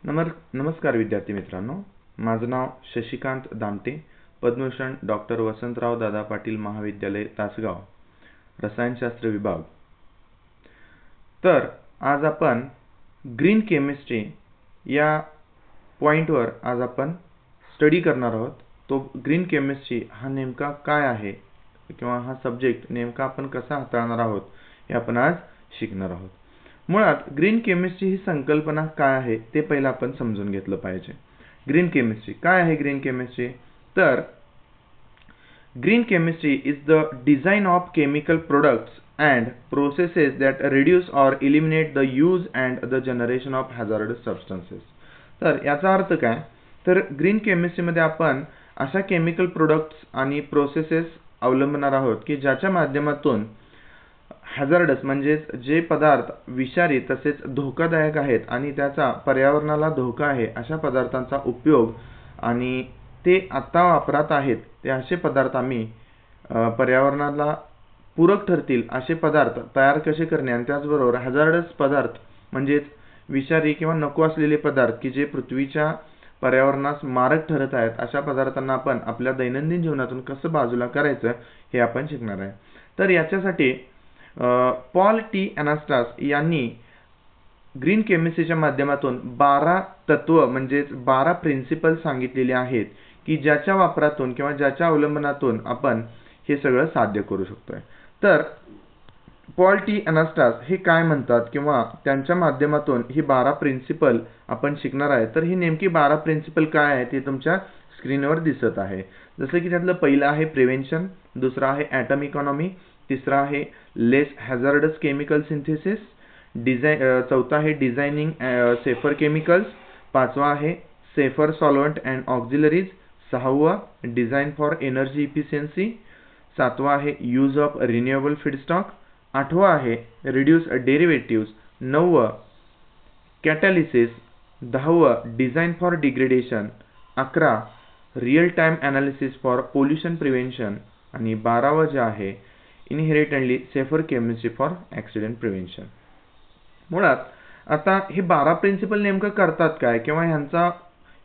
नमस्कार विद्यार्थी मित्रांनो, माझं नाव शशिकांत दामटे, पद्मभूषण डॉक्टर वसंतराव दादा पाटील महाविद्यालय तासगाव, रसायनशास्त्र विभाग। तर आज आपण ग्रीन केमिस्ट्री या पॉइंटवर आज आपण स्टडी करणार आहोत। तो ग्रीन केमिस्ट्री हा नेमका काय आहे किंवा हा सब्जेक्ट नेमका आपण कसा हाताळणार आहोत हे आपण आज शिकणार आहोत। मुळात ग्रीन केमिस्ट्री ही संकल्पना काय आहे ते पहिला आपण समजून घेतलं पाहिजे। ग्रीन केमिस्ट्री काय आहे? ग्रीन केमिस्ट्री तर green chemistry is the design of chemical products and processes that reduce or eliminate the use and the generation of hazardous substances. तर याचा अर्थ काय? तर ग्रीन केमिस्ट्रीमध्ये आपण अशा केमिकल प्रोडक्ट्स आणि प्रोसेसेस अवलंबणार आहोत की ज्याच्या माध्यमातून हॅझार्डस म्हणजे जे पदार्थ विषारी तसेच धोकादायक आहेत आणि त्याचा पर्यावरणाला धोका आहे अशा पदार्थांचा उपयोग आणि ते आता वापरात आहेत ते असे पदार्थ आम्ही पर्यावरणाला पूरक ठरतील असे पदार्थ तयार कसे करणे आणि त्याचबरोबर हॅझार्डस पदार्थ म्हणजे विषारी किंवा नको असलेले पदार्थ की जे पृथ्वीच्या पर्यावरणास मारक ठरत आहेत अशा पदार्थांना आपण आपल्या दैनंदिन जीवनातून कसं बाजूला करायचं हे आपण शिकणार आहे। तर याच्यासाठी पॉल टी अनास्टास यांनी ग्रीन केमिस्ट्रीच्या माध्यमातून 12 तत्व म्हणजे 12 प्रिन्सिपल सांगितलेले आहेत की ज्याच्या वापरातून किंवा ज्याच्या अवलंबनातून आपण हे सगळं साध्य करू शकतोय। तर पॉल टी अनास्टास हे काय म्हणतात किंवा त्यांच्या माध्यमातून ही 12 प्रिन्सिपल आपण शिकणार आहे। तर ही नेमकी 12 प्रिन्सिपल काय आहे ते तुमच्या स्क्रीनवर दिसत आहे। जसं की त्यातलं पहिलं आहे प्रिव्हेन्शन, दुसरा आहे ॲटम इकॉनॉमी, तिसरा आहे लेस हॅझार्डस केमिकल सिंथेसिस, चौथा आहे डिझायनिंग सेफर केमिकल्स, पाचवा आहे सेफर सॉल्व्हंट अँड ऑक्झिलरीज, सहावा डिझाइन फॉर एनर्जी इफिशियन्सी, सातवा आहे यूज ऑफ रिन्युएबल फीडस्टॉक, आठवा आहे रिड्यूस डेरिव्हेटिव्स, नववा कॅटॅलिसिस, दहावा design for degradation, 11 real time analysis for pollution prevention आणि 12वा जे आहे inherently safer chemistry for accident prevention. मुळात आता हे 12 प्रिन्सिपल नेमकं करतात काय किंवा ह्यांचा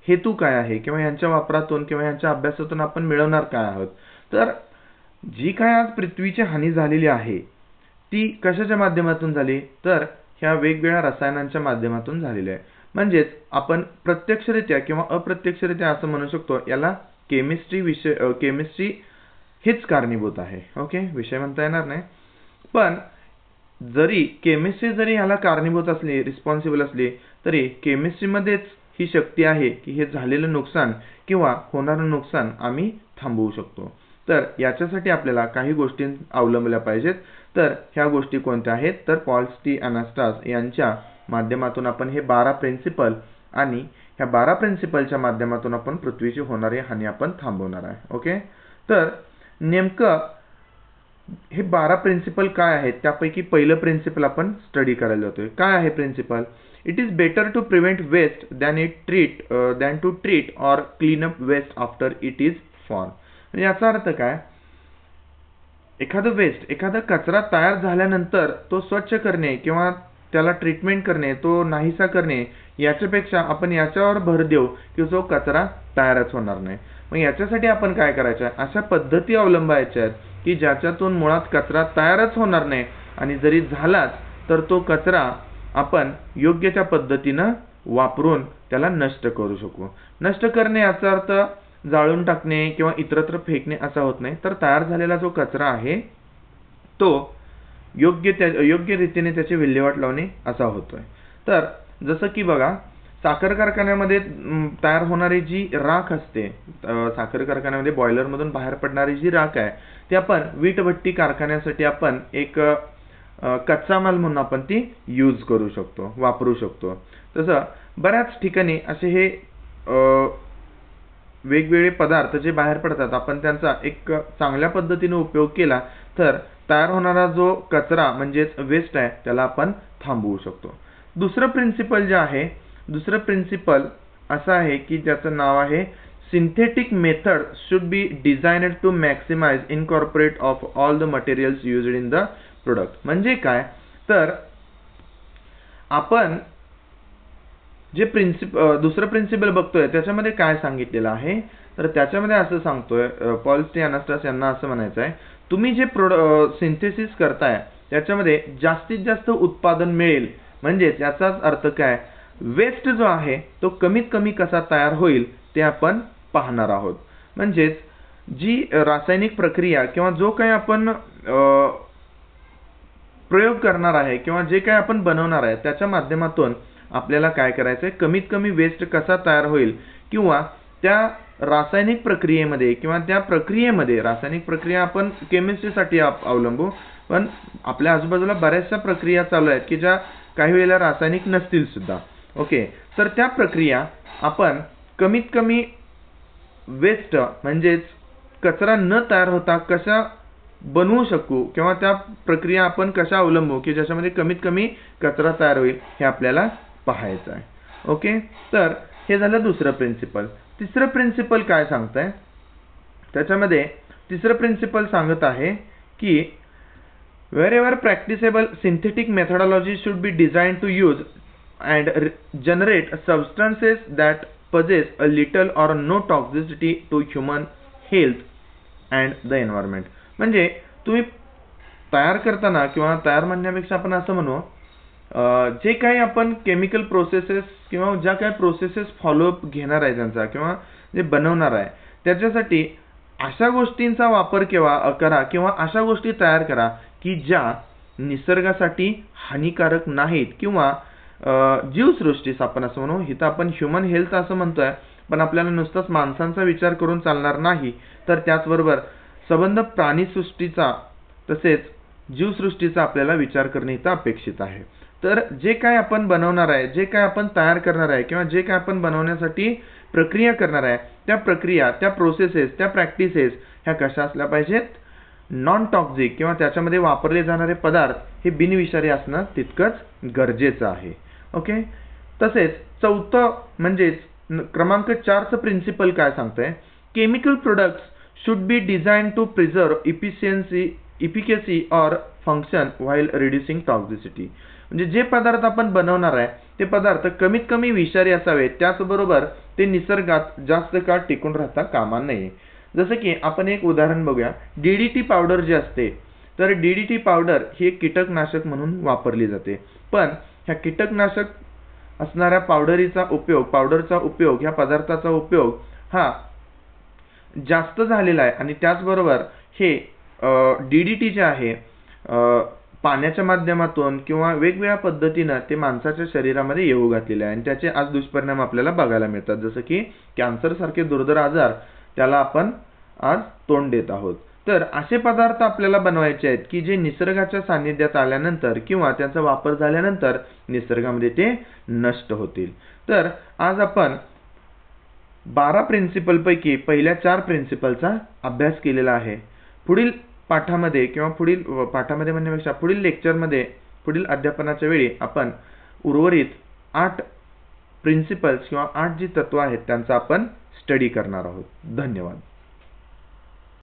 हेतू काय आहे किंवा ह्यांच्या वापरातून किंवा ह्यांच्या अभ्यासातून आपण मिळवणार काय आहोत। तर जी काय आज पृथ्वीची हानी झालेली आहे ती कशाच्या माध्यमातून झाली? तर ह्या वेगवेगळ्या रसायनांच्या माध्यमातून झालेली आहे। म्हणजेच आपण प्रत्यक्षरित्या किंवा अप्रत्यक्षरित्या असं म्हणू शकतो याला केमिस्ट्री हेच कारणीभूत आहे। ओके, विषय म्हणता येणार नाही, पण जरी केमिस्ट्री जरी ह्याला कारणीभूत असली, रिस्पॉन्सिबल असली, तरी केमिस्ट्रीमध्येच ही शक्ती आहे की हे झालेलं नुकसान किंवा होणारं नुकसान आम्ही थांबवू शकतो। तर याच्यासाठी आपल्याला काही गोष्टी अवलंबल्या पाहिजेत। तर ह्या गोष्टी कोणत्या आहेत? तर पॉल टी अनास्टास यांच्या माध्यमातून आपण हे 12 प्रिन्सिपल आणि ह्या 12 प्रिन्सिपलच्या माध्यमातून आपण पृथ्वीची होणारी हानी आपण थांबवणार आहे। ओके, तर नेमकं हे 12 प्रिन्सिपल काय आहेत त्यापैकी पहिलं प्रिन्सिपल आपण स्टडी करायला जातोय। काय आहे principal? It is better to prevent waste than to treat or clean up waste after it is form. याचा अर्थ काय? एखादा कचरा तयार झाल्यानंतर तो स्वच्छ करणे किंवा त्याला ट्रीटमेंट करणे, तो नाहीसा करणे याच्यापेक्षा आपण याच्यावर भर देऊ की जो कचरा तयारच होणार नाही। मग याच्यासाठी आपण काय करायचं आहे? अशा पद्धती अवलंबायच्या आहेत की ज्याच्यातून मुळात कचरा तयारच होणार नाही आणि जरी झालाच तर तो कचरा आपण योग्य त्या पद्धतीनं वापरून त्याला नष्ट करू शकू। नष्ट करणे याचा अर्थ जाळून टाकणे किंवा इतरत्र फेकणे असा होत नाही, तर तयार झालेला जो कचरा आहे तो योग्य रीतीने त्याची विल्हेवाट लावणे असा होतोय। तर जसं की बघा, साखर कारखान्यामध्ये तयार होणारी जी राख असते, साखर कारखान्यामध्ये बॉयलरमधून बाहेर पडणारी जी राख आहे ती आपण वीटभट्टी कारखान्यासाठी आपण एक कच्चा माल म्हणून आपण ती यूज करू शकतो, वापरू शकतो। तसं बऱ्याच ठिकाणी असे हे वेगवेगळे पदार्थ जे बाहेर पडतात आपण त्यांचा एक चांगल्या पद्धतीने उपयोग केला तर तयार होणारा जो कचरा म्हणजेच वेस्ट आहे त्याला आपण थांबवू शकतो। दुसरं प्रिन्सिपल असं आहे की ज्याचं नाव आहे synthetic method should be designed to maximise incorporate of all the materials used in the product. म्हणजे काय? तर आपण दुसरं प्रिन्सिपल बघतोय त्याच्यामध्ये काय सांगितलेलं आहे, तर त्याच्यामध्ये असं सांगतोय पॉल टी अनास्टास यांना असं म्हणायचं आहे, तुम्ही जे सिंथेसिस करताय त्याच्यामध्ये जास्तीत जास्त उत्पादन मिळेल, म्हणजे याचाच अर्थ काय, वेस्ट जो आहे तो कमीत कमी कसा तयार होईल ते आपण पाहणार आहोत. म्हणजेच जी रासायनिक प्रक्रिया किंवा जो काही आपण प्रयोग करणार आहे किंवा जे काही आपण बनवणार आहे त्याच्या माध्यमातून आपल्याला काय करायचं आहे, कमीत कमी वेस्ट कसा तयार होईल किंवा त्या रासायनिक प्रक्रियेमध्ये किंवा त्या प्रक्रियेमध्ये, रासायनिक प्रक्रिया आपण केमिस्ट्रीसाठी अवलंबू, पण आपल्या आजूबाजूला बऱ्याचशा प्रक्रिया चालू आहेत की ज्या काही वेळेला रासायनिक नसतील सुद्धा. ओके, तर त्या प्रक्रिया आपण कमीत कमी वेस्ट म्हणजेच कचरा न तयार होता कशा बनवू शकू किंवा त्या प्रक्रिया आपण कशा अवलंबू की ज्याच्यामध्ये कमीत कमी कचरा तयार होईल हे आपल्याला पाहायचं आहे. ओके, तर हे झालं दुसरं प्रिन्सिपल. तिसरं प्रिन्सिपल काय सांगतंय, त्याच्यामध्ये तिसरं प्रिन्सिपल सांगत आहे की wherever practicable synthetic methodology should be designed to use and generate substances that possess a little or no toxicity to human health and the environment. म्हणजे तुम्ही तयार करताना किंवा तयार म्हणण्यापेक्षा आपण असं म्हणू, जे काही आपण केमिकल प्रोसेसेस किंवा ज्या काही प्रोसेसेस फॉलोअप घेणार आहे त्यांचा किंवा जे बनवणार आहे त्याच्यासाठी अशा गोष्टींचा वापर करा किंवा अशा गोष्टी तयार करा की ज्या निसर्गासाठी हानिकारक नाहीत किंवा जीवसृष्टीस आपण असं म्हणू, इथं आपण ह्युमन हेल्थ असं म्हणतोय पण आपल्याला नुसताच माणसांचा विचार करून चालणार नाही, तर त्याचबरोबर संबंध प्राणीसृष्टीचा तसेच जीवसृष्टीचा आपल्याला विचार करणे इथं अपेक्षित आहे. तर जे काय आपण बनवणार आहे, जे काय आपण तयार करणार आहे किंवा जे काय आपण बनवण्यासाठी प्रक्रिया करणार आहे त्या प्रक्रिया, त्या प्रोसेसेस, त्या प्रॅक्टिसेस ह्या कशा असल्या पाहिजेत, नॉन टॉक्सिक किंवा त्याच्यामध्ये वापरले जाणारे पदार्थ हे बिनविषारी असणं तितकंच गरजेचं आहे. ओके, तसेच चौथं म्हणजेच क्रमांक 4चं प्रिन्सिपल काय सांगतंय, chemical products should be design to preserve efficacy or function while reducing toxicity. म्हणजे जे पदार्थ आपण बनवणार आहे ते पदार्थ कमीत कमी विषारी असावेत, त्याचबरोबर ते निसर्गात जास्त काळ टिकून राहता कामा नये. जसं की आपण एक उदाहरण बघूया, DDT पावडर जी असते, तर DDT पावडर ही एक कीटकनाशक म्हणून वापरली जाते, पण ह्या कीटकनाशक असणाऱ्या पावडरचा उपयोग ह्या पदार्थाचा उपयोग हा जास्त झालेला आहे आणि त्याचबरोबर हे DDT जे आहे पाण्याच्या माध्यमातून किंवा वेगवेगळ्या पद्धतीनं ते माणसाच्या शरीरामध्ये येऊ घातलेले आहे आणि त्याचे आज दुष्परिणाम आपल्याला बघायला मिळतात, जसं की कॅन्सर सारखे दुर्धर आजार त्याला आपण आज तोंड देत आहोत. तर असे पदार्थ आपल्याला बनवायचे आहेत की जे निसर्गाच्या सानिध्यात आल्यानंतर किंवा त्याचा वापर झाल्यानंतर निसर्गामध्ये ते नष्ट होतील. तर आज आपण 12 प्रिन्सिपलपैकी पहिल्या 4 प्रिन्सिपलचा अभ्यास केलेला आहे. पुढील पाठामध्ये किंवा पुढील पाठामध्ये म्हणण्यापेक्षा पुढील लेक्चरमध्ये, पुढील अध्यापनाच्या वेळी आपण उर्वरित 8 प्रिन्सिपल्स किंवा 8 जी तत्व आहेत त्यांचा आपण स्टडी करणार आहोत. धन्यवाद.